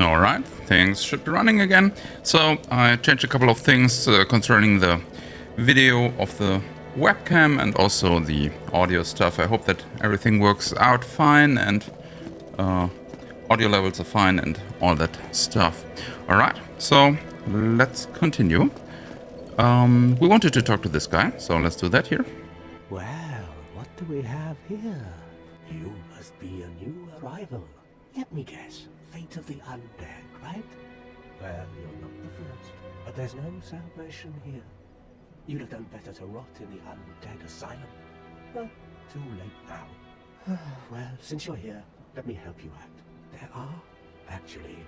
Alright, things should be running again. So I changed a couple of things concerning the video of the webcam and also the audio stuff. I hope that everything works out fine and audio levels are fine and all that stuff. Alright, so let's continue. We wanted to talk to this guy, so let's do that here. Well, what do we have here? You must be a new arrival. Let me guess. Fate of the undead, right? Well, you're not the first. But there's no salvation here. You'd have done better to rot in the Undead Asylum. But too late now. Well, since you're here, let me help you out. There are, actually,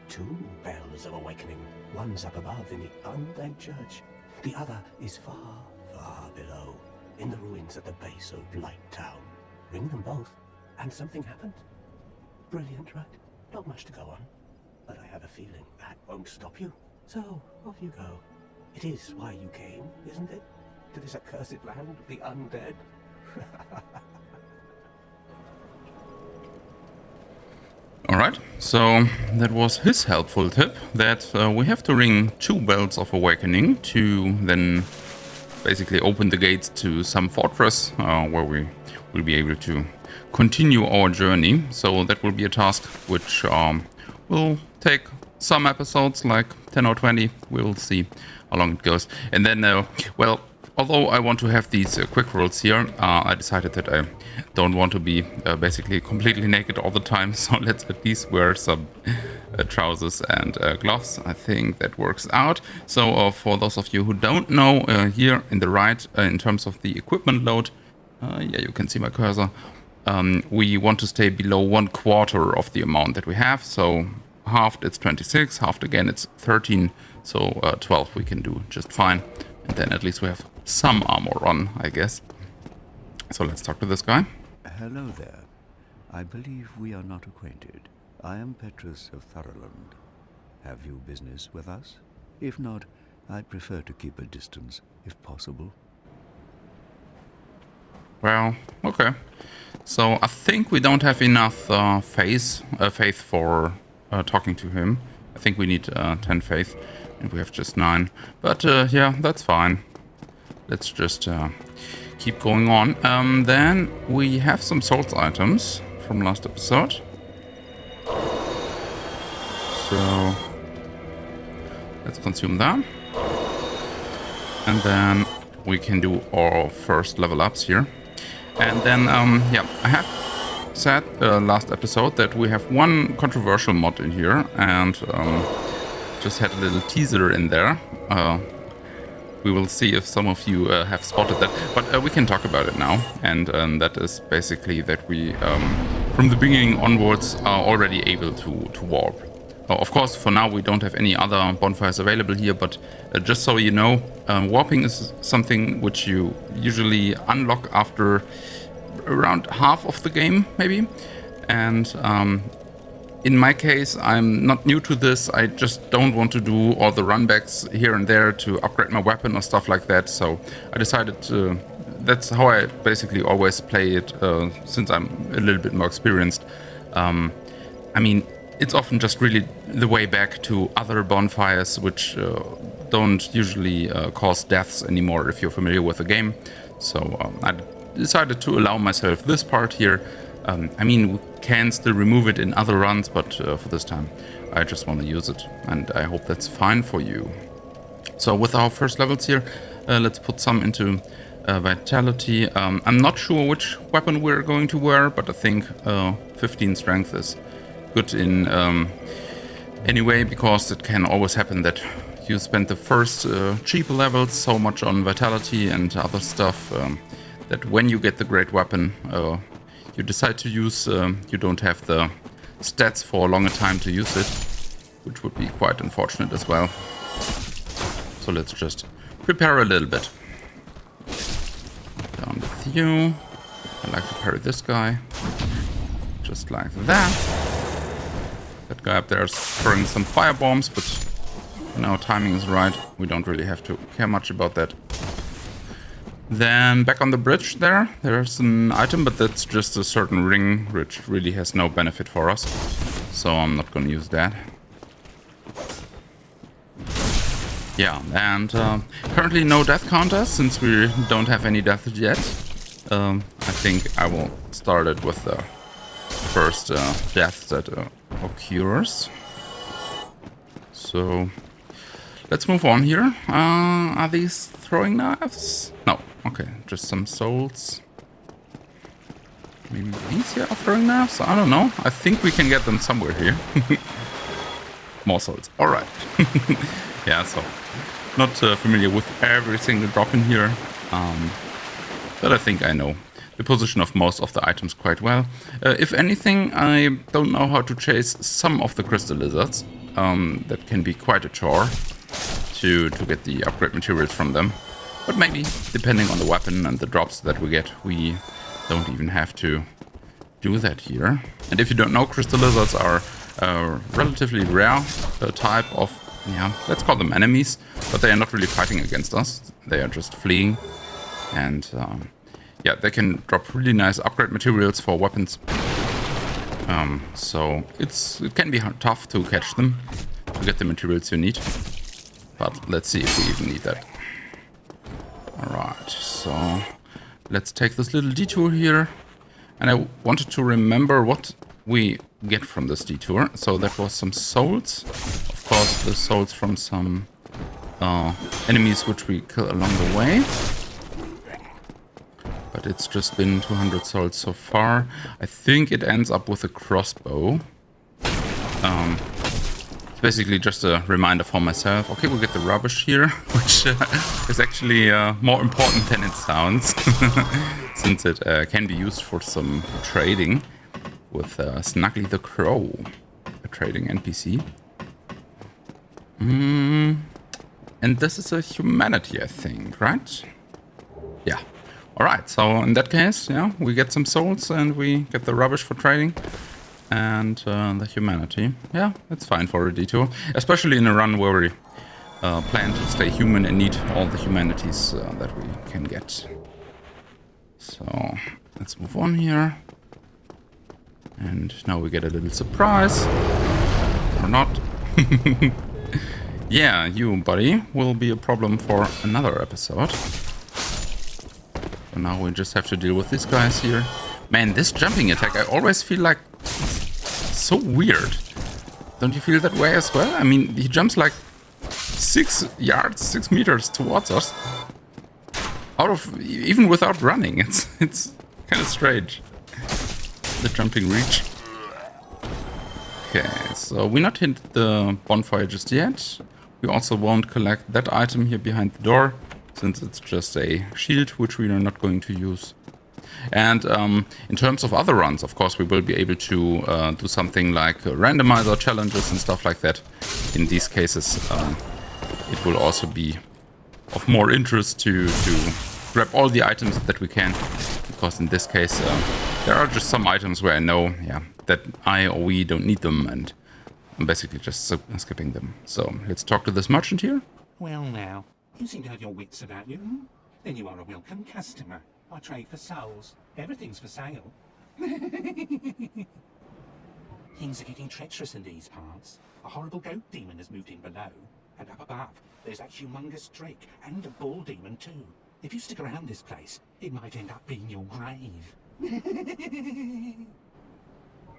2 bells of awakening. One's up above in the Undead Church. The other is far, far below, in the ruins at the base of Blight Town. Ring them both, and something happens. Brilliant, right? Not much to go on, but I have a feeling that won't stop you. So, off you go. It is why you came, isn't it? To this accursed land of the undead? Alright, so that was his helpful tip, that we have to ring 2 bells of awakening to then basically open the gates to some fortress where we will be able to continue our journey. So that will be a task which will take some episodes, like 10 or 20. We'll see how long it goes. And then, well, although I want to have these quick rolls here, I decided that I don't want to be basically completely naked all the time. So let's at least wear some trousers and gloves. I think that works out. So for those of you who don't know, here in the right, in terms of the equipment load, yeah, you can see my cursor. We want to stay below 1/4 of the amount that we have. So halved it's 26, halved again it's 13. So 12 we can do just fine. And then at least we have some armor on, I guess. So let's talk to this guy. Hello there. I believe we are not acquainted. I am Petrus of Thoroland. Have you business with us? If not, I'd prefer to keep a distance, if possible. Well, okay. So I think we don't have enough faith for talking to him. I think we need 10 faith, and we have just 9. But yeah, that's fine. Let's just keep going on. Then we have some souls items from last episode. So let's consume them. And then we can do our first level ups here. And then, yeah, I have said last episode that we have one controversial mod in here, and just had a little teaser in there. We will see if some of you have spotted that, but we can talk about it now. And that is basically that we, from the beginning onwards, are already able to warp. Of course, for now we don't have any other bonfires available here, but just so you know, warping is something which you usually unlock after around half of the game, maybe. And in my case, I'm not new to this. I just don't want to do all the runbacks here and there to upgrade my weapon or stuff like that. So I decided to... That's how I basically always play it, since I'm a little bit more experienced. I mean, it's often just really the way back to other bonfires, which don't usually cause deaths anymore if you're familiar with the game. So I decided to allow myself this part here. I mean, we can still remove it in other runs, but for this time I just want to use it, and I hope that's fine for you. So with our first levels here, let's put some into vitality. I'm not sure which weapon we're going to wear, but I think 15 strength is good in anyway, because it can always happen that you spend the first cheap levels so much on vitality and other stuff that when you get the great weapon you decide to use, you don't have the stats for a longer time to use it, which would be quite unfortunate as well. So let's just prepare a little bit. Down with you. I like to parry this guy. Just like that. That guy up there is throwing some fire bombs, but now timing is right. We don't really have to care much about that. Then back on the bridge there's an item, but that's just a certain ring, which really has no benefit for us. so I'm not gonna use that. Yeah, and currently no death counters, since we don't have any deaths yet. I think I will start it with the first death that occurs. So let's move on here. Are these throwing knives? No. Okay, just some souls. Maybe these here are throwing knives? I don't know. I think we can get them somewhere here. More souls. Alright. Yeah, so not familiar with every single drop in here. But I think I know the position of most of the items quite well. If anything, I don't know how to chase some of the crystal lizards. That can be quite a chore to get the upgrade materials from them. But maybe, depending on the weapon and the drops that we get, we don't even have to do that here. And if you don't know, crystal lizards are a relatively rare type of, yeah, let's call them enemies. But they are not really fighting against us. They are just fleeing. And yeah, they can drop really nice upgrade materials for weapons. So it can be tough to catch them, to get the materials you need. But let's see if we even need that. Alright, so let's take this little detour here. And I wanted to remember what we get from this detour. So that was some souls. Of course, the souls from some enemies which we kill along the way. But it's just been 200 souls so far. I think it ends up with a crossbow. It's basically just a reminder for myself. Okay, we'll get the rubbish here, which is actually more important than it sounds. Since it can be used for some trading with Snuggly the Crow, a trading NPC. And this is a humanity, I think, right? Yeah. Alright, so in that case, yeah, we get some souls and we get the rubbish for trading. And the humanity. Yeah, it's fine for a detour. Especially in a run where we plan to stay human and need all the humanities that we can get. So, let's move on here. And now we get a little surprise. Or not. Yeah, you, buddy, will be a problem for another episode. So now we just have to deal with these guys here. Man, this jumping attack, I always feel like so weird. Don't you feel that way as well? I mean, he jumps like 6 yards, 6 meters towards us. Out of, even without running. It's kind of strange. The jumping reach. Okay, so we not hit the bonfire just yet. We also won't collect that item here behind the door, since it's just a shield, which we are not going to use. And in terms of other runs, of course, we will be able to do something like randomizer challenges and stuff like that. In these cases, it will also be of more interest to grab all the items that we can. Because in this case, there are just some items where I know, yeah, that I or we don't need them, and I'm basically just skipping them. So let's talk to this merchant here. Well now, you seem to have your wits about you. Then you are a welcome customer. I trade for souls. Everything's for sale. Things are getting treacherous in these parts. A horrible goat demon has moved in below. And up above, there's that humongous drake and a bull demon too. If you stick around this place, it might end up being your grave.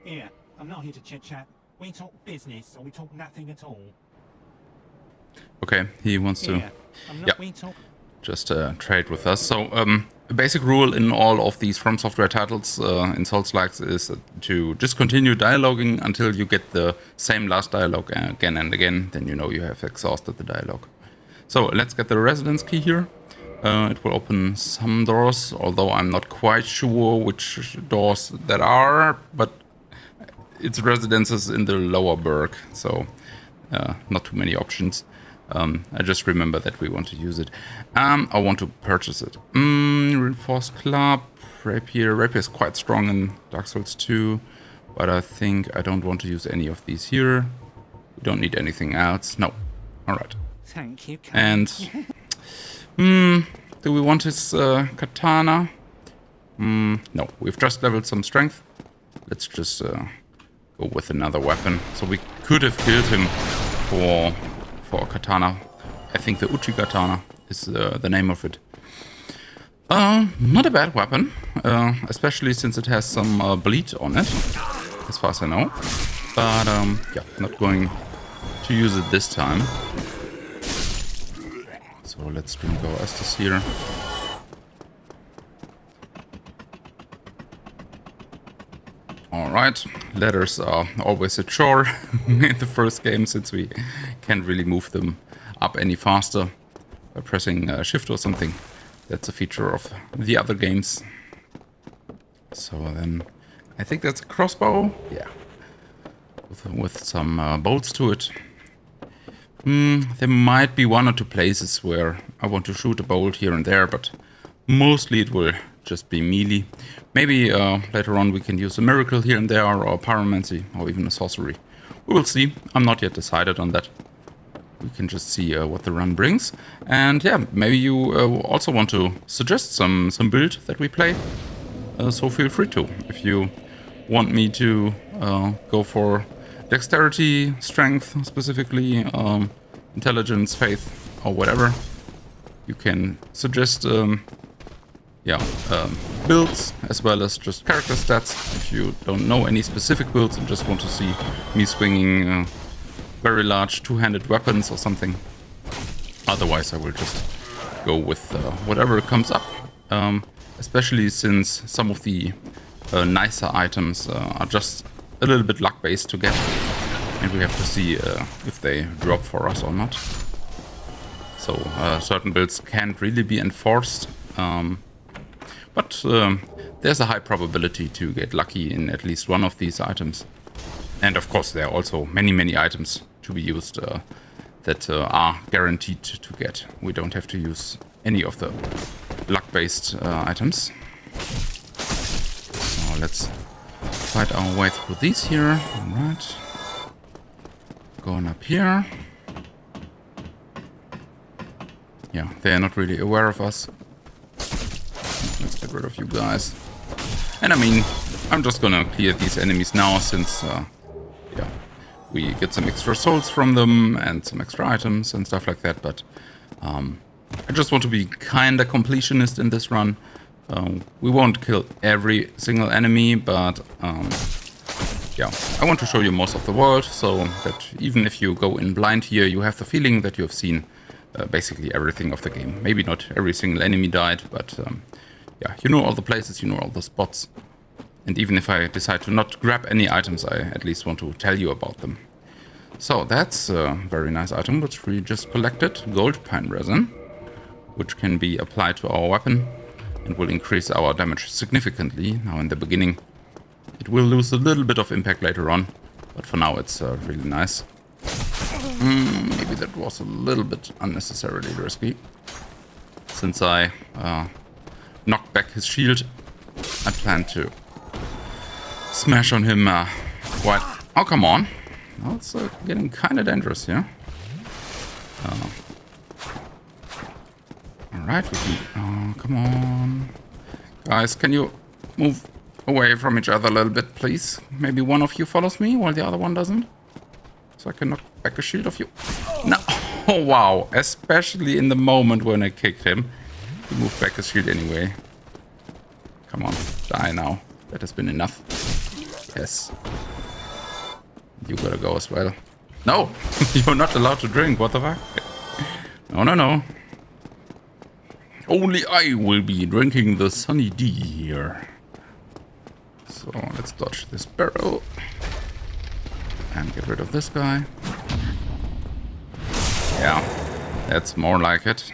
Here, I'm not here to chit-chat. We talk business, or we talk nothing at all. Okay, he wants to We talk... just trade with us. So a basic rule in all of these From Software titles in Souls-likes is to just continue dialoguing until you get the same last dialogue again and again. Then you know you have exhausted the dialogue. So let's get the residence key here. It will open some doors, although I'm not quite sure which doors that are, but it's residences in the lower burg, so not too many options. I just remember that we want to use it. I want to purchase it. Reinforced club, rapier. Rapier is quite strong in Dark Souls 2, but I think I don't want to use any of these here. We don't need anything else. No. All right. Thank you. And do we want his katana? No, we've just leveled some strength. Let's just go with another weapon. So we could have killed him for a katana. I think the Uchi katana is the name of it. Not a bad weapon, especially since it has some bleed on it, as far as I know. But yeah, not going to use it this time. So let's drink our Estus here. Alright, ladders are always a chore in the first game, since we can't really move them up any faster by pressing shift or something. That's a feature of the other games. So then, I think that's a crossbow, yeah, with some bolts to it. There might be one or two places where I want to shoot a bolt here and there, but mostly it will just be melee. Maybe later on we can use a miracle here and there, or pyromancy, or even a sorcery. We will see. I'm not yet decided on that. We can just see what the run brings. And yeah, maybe you also want to suggest some build that we play. So feel free to. If you want me to go for dexterity, strength specifically, intelligence, faith, or whatever, you can suggest builds, as well as just character stats. If you don't know any specific builds and just want to see me swinging very large two-handed weapons or something. Otherwise I will just go with whatever comes up, especially since some of the nicer items are just a little bit luck-based to get, and we have to see if they drop for us or not. So certain builds can't really be enforced, but there's a high probability to get lucky in at least one of these items. And of course there are also many items to be used that are guaranteed to get. We don't have to use any of the luck-based items. So let's fight our way through these here. Alright. Going up here. Yeah, they are not really aware of us. Let's get rid of you guys. And I mean, I'm just gonna clear these enemies now, since yeah, we get some extra souls from them and some extra items and stuff like that. But I just want to be kinda completionist in this run. We won't kill every single enemy, but yeah, I want to show you most of the world, so that even if you go in blind here, you have the feeling that you have seen basically everything of the game. Maybe not every single enemy died, but yeah, you know all the places, you know all the spots. And even if I decide to not grab any items, I at least want to tell you about them. So that's a very nice item, which we just collected. Gold pine resin, which can be applied to our weapon and will increase our damage significantly. Now in the beginning, it will lose a little bit of impact later on, but for now it's really nice. Maybe that was a little bit unnecessarily risky. Since I knocked back his shield, I plan to smash on him quite... Oh, come on. Now it's getting kind of dangerous here. Alright, we can... Oh, come on. Guys, can you move away from each other a little bit, please? Maybe one of you follows me while the other one doesn't? So I can knock back a shield of you. No! Oh, wow. Especially in the moment when I kicked him. He moved back his shield anyway. Come on, die now. That has been enough. Yes. You gotta go as well. No! You're not allowed to drink, what the fuck? No, no, no. Only I will be drinking the Sunny D here. So let's dodge this barrel. And get rid of this guy. Yeah, that's more like it.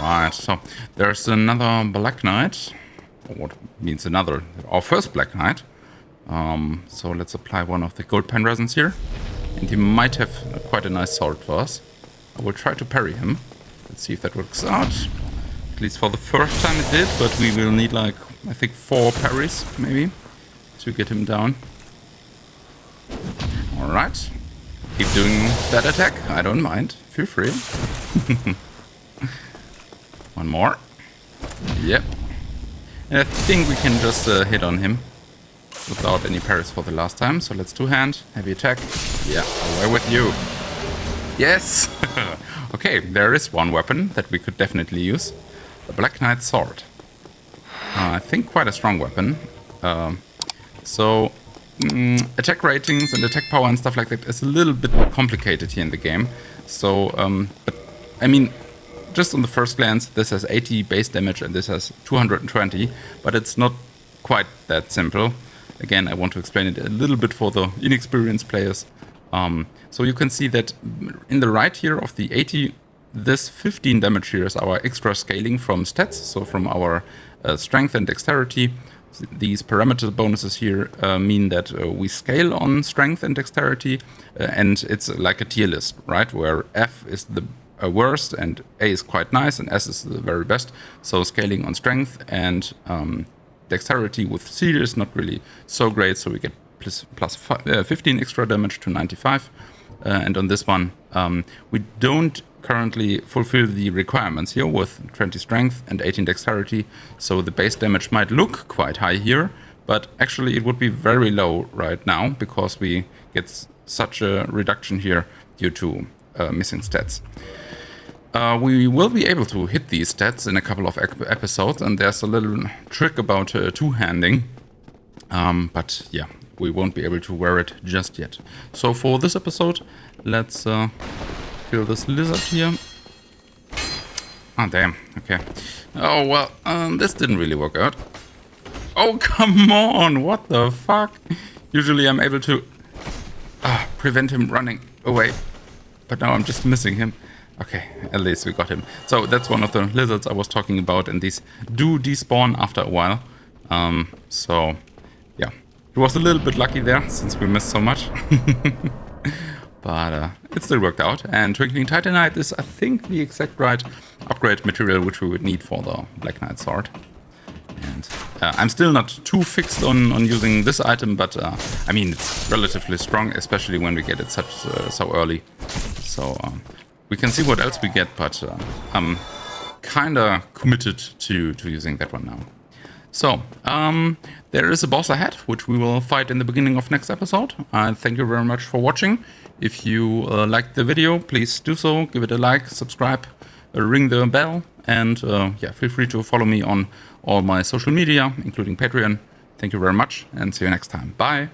Alright, so there's another Black Knight. Or what means another? Our first Black Knight. So let's apply one of the gold pen resins here. And he might have quite a nice sword for us. I will try to parry him. Let's see if that works out. At least for the first time it did, but we will need like, I think 4 parries maybe to get him down. Alright. Keep doing that attack. I don't mind. Feel free. One more. Yep. And I think we can just hit on him without any parries for the last time. So let's two-hand, heavy attack. Yeah, away with you. Yes! Okay, there is one weapon that we could definitely use. The Black Knight Sword. I think quite a strong weapon. Attack ratings and attack power and stuff like that is a little bit complicated here in the game. So, but I mean, just on the first glance, this has 80 base damage and this has 220, but it's not quite that simple. Again, I want to explain it a little bit for the inexperienced players. So you can see that in the right here of the 80, this 15 damage here is our extra scaling from stats, so from our strength and dexterity. These parameter bonuses here mean that we scale on strength and dexterity, and it's like a tier list, right? Where F is the worst and A is quite nice and S is the very best. So scaling on strength and dexterity with C is not really so great, so we get plus 15 extra damage to 95. And on this one, we don't currently fulfill the requirements here with 20 strength and 18 dexterity, so the base damage might look quite high here, but actually it would be very low right now because we get such a reduction here due to missing stats. We will be able to hit these stats in a couple of episodes, and there's a little trick about two-handing, but yeah, we won't be able to wear it just yet. So for this episode, let's kill this lizard here. Oh, damn. Okay. Oh, well, this didn't really work out. Oh, come on. What the fuck? Usually I'm able to prevent him running away. But now I'm just missing him. Okay, at least we got him. So that's one of the lizards I was talking about, and these do despawn after a while. So, yeah. It was a little bit lucky there, since we missed so much. But it still worked out. And Twinkling Titanite is, I think, the exact right upgrade material which we would need for the Black Knight Sword. And I'm still not too fixed on using this item, but I mean, it's relatively strong, especially when we get it so early. So we can see what else we get, but I'm kind of committed to using that one now. So, there is a boss ahead, which we will fight in the beginning of next episode. Thank you very much for watching. If you liked the video, please do so. Give it a like, subscribe, ring the bell, and yeah, feel free to follow me on all my social media, including Patreon. Thank you very much, and see you next time. Bye!